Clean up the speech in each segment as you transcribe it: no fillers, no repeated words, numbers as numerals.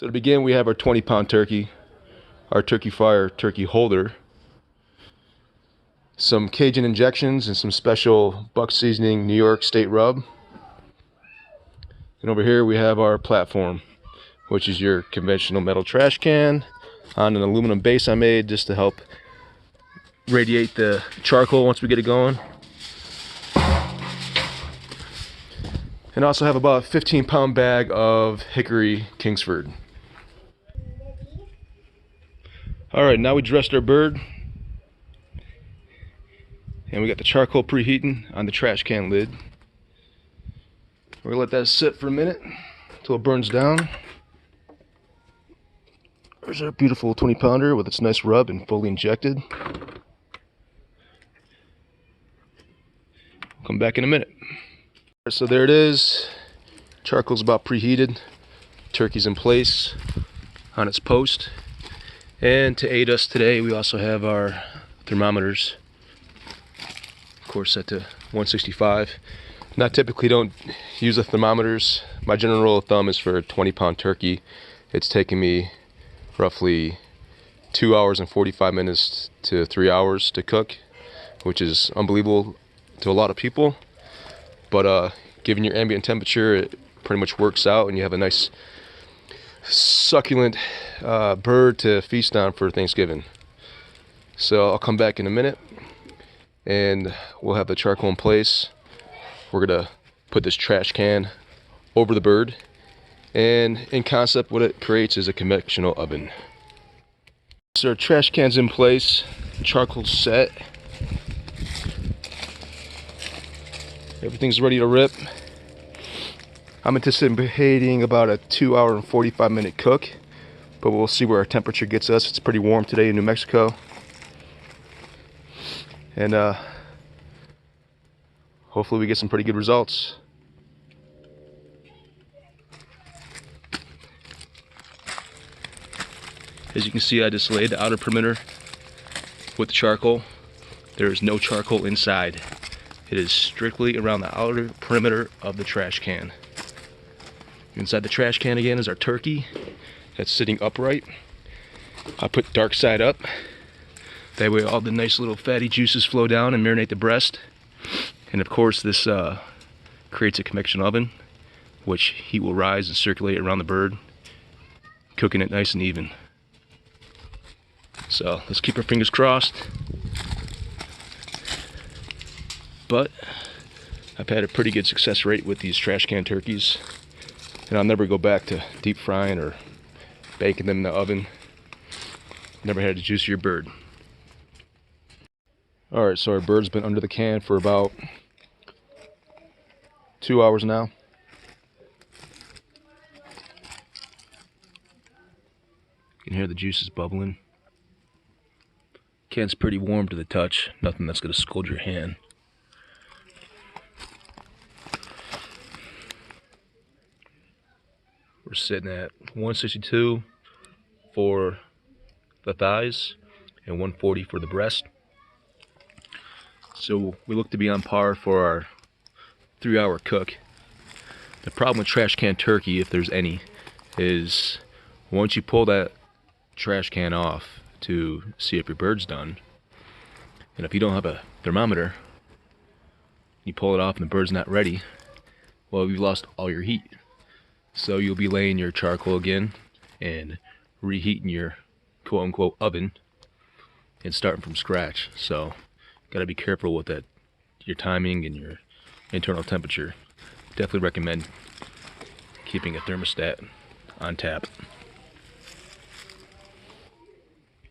So to begin, we have our 20-pound turkey, our turkey fryer turkey holder, some Cajun injections, and some special buck seasoning New York State rub. And over here we have our platform, which is your conventional metal trash can on an aluminum base I made just to help radiate the charcoal once we get it going. And also have about a 15-pound bag of hickory Kingsford. Alright, now we dressed our bird. And we got the charcoal preheating on the trash can lid. We're gonna let that sit for a minute until it burns down. There's our beautiful 20-pounder with its nice rub and fully injected. Come back in a minute. So there it is. Charcoal's about preheated. Turkey's in place on its post. And to aid us today, we also have our thermometers. Of course, set to 165. Not typically don't use the thermometers. My general rule of thumb is for a 20-pound turkey, it's taking me roughly 2 hours and 45 minutes to 3 hours to cook, which is unbelievable to a lot of people. But given your ambient temperature, it pretty much works out, and you have a nice succulent bird to feast on for Thanksgiving. So I'll come back in a minute and we'll have the charcoal in place. We're gonna put this trash can over the bird, and in concept what it creates is a conventional oven. So our trash can's in place, charcoal's set, everything's ready to rip. I'm anticipating about a 2 hour and 45 minute cook, but we'll see where our temperature gets us. It's pretty warm today in New Mexico. And hopefully we get some pretty good results. As you can see, I just laid the outer perimeter with the charcoal. There is no charcoal inside. It is strictly around the outer perimeter of the trash can. Inside the trash can again is our turkey that's sitting upright. I put dark side up. That way all the nice little fatty juices flow down and marinate the breast. And of course this creates a convection oven, which heat will rise and circulate around the bird, cooking it nice and even. So let's keep our fingers crossed. But I've had a pretty good success rate with these trash can turkeys. And I'll never go back to deep frying or baking them in the oven. Never had a juicier bird. Alright, so our bird's been under the can for about 2 hours now. You can hear the juices bubbling. Can's pretty warm to the touch, nothing that's going to scald your hand. We're sitting at 162 for the thighs and 140 for the breast. So we look to be on par for our 3 hour cook. The problem with trash can turkey, if there's any, is once you pull that trash can off to see if your bird's done, and if you don't have a thermometer, you pull it off and the bird's not ready, well, you've lost all your heat. So you'll be laying your charcoal again and reheating your quote-unquote oven and starting from scratch. So gotta be careful with that, your timing and your internal temperature. Definitely recommend keeping a thermostat on tap.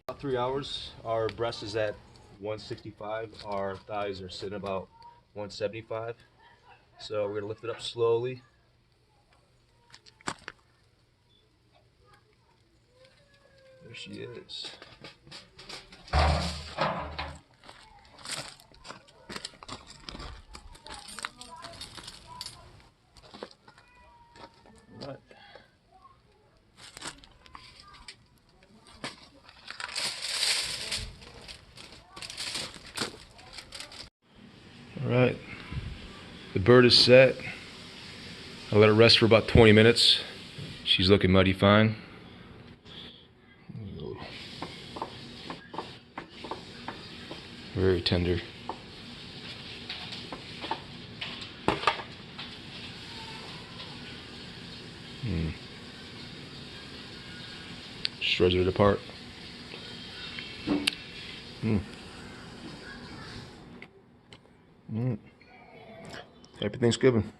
About 3 hours, our breast is at 165, our thighs are sitting about 175. So we're gonna lift it up slowly. There she is. Alright. Alright. The bird is set. I let it rest for about 20 minutes. She's looking mighty fine. Very tender. Shreds it apart. Happy Thanksgiving.